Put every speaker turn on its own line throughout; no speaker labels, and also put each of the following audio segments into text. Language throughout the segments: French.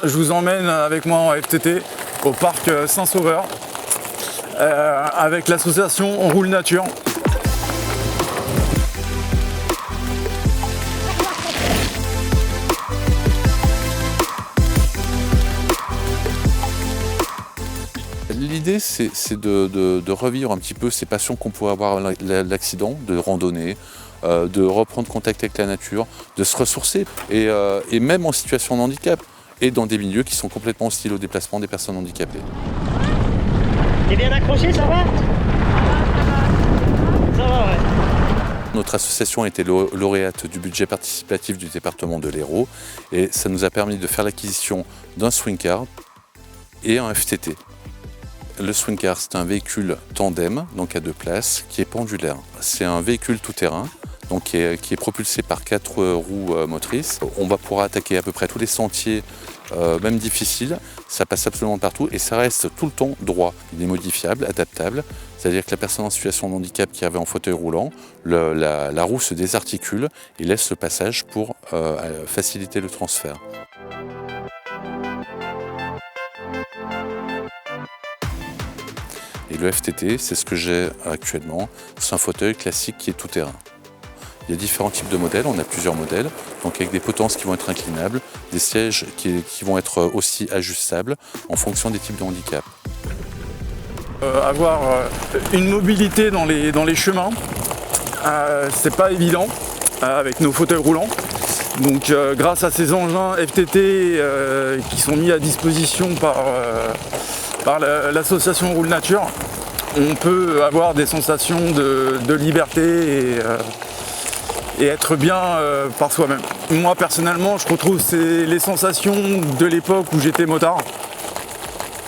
Je vous emmène avec moi en FTT au parc Saint-Sauveur avec l'association On Roule Nature.
L'idée, c'est de revivre un petit peu ces passions qu'on pouvait avoir à l'accident, de randonner, de reprendre contact avec la nature, de se ressourcer, et même en situation de handicap, et dans des milieux qui sont complètement hostiles au déplacement des personnes handicapées.
T'es bien accroché, ça va? Ça va, ouais.
Notre association a été lauréate du budget participatif du département de l'Hérault, et ça nous a permis de faire l'acquisition d'un swing car et un FTT. Le swing car, c'est un véhicule tandem, donc à 2 places, qui est pendulaire. C'est un véhicule tout-terrain, donc qui est propulsé par 4 roues motrices. On va pouvoir attaquer à peu près tous les sentiers, même difficiles. Ça passe absolument partout et ça reste tout le temps droit. Il est modifiable, adaptable, c'est-à-dire que la personne en situation de handicap qui arrive en fauteuil roulant, la roue se désarticule et laisse le passage pour faciliter le transfert. Et le FTT, c'est ce que j'ai actuellement. C'est un fauteuil classique qui est tout-terrain. Il y a différents types de modèles, on a plusieurs modèles, donc avec des potences qui vont être inclinables, des sièges qui vont être aussi ajustables en fonction des types de handicap.
Avoir une mobilité dans les chemins, c'est pas évident avec nos fauteuils roulants. Donc grâce à ces engins FTT qui sont mis à disposition par l'association Roule Nature, on peut avoir des sensations de liberté et être bien par soi-même. Moi personnellement, je retrouve les sensations de l'époque où j'étais motard.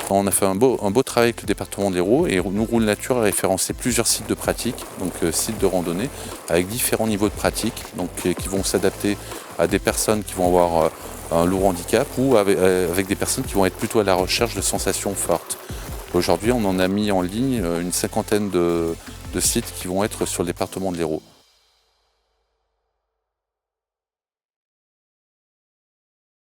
On a fait un beau travail avec le département de l'Hérault et nous, Roule Nature, a référencé plusieurs sites de pratique, donc sites de randonnée, avec différents niveaux de pratique, donc qui vont s'adapter à des personnes qui vont avoir un lourd handicap ou avec des personnes qui vont être plutôt à la recherche de sensations fortes. Aujourd'hui, on en a mis en ligne une 50aine de sites qui vont être sur le département de l'Hérault.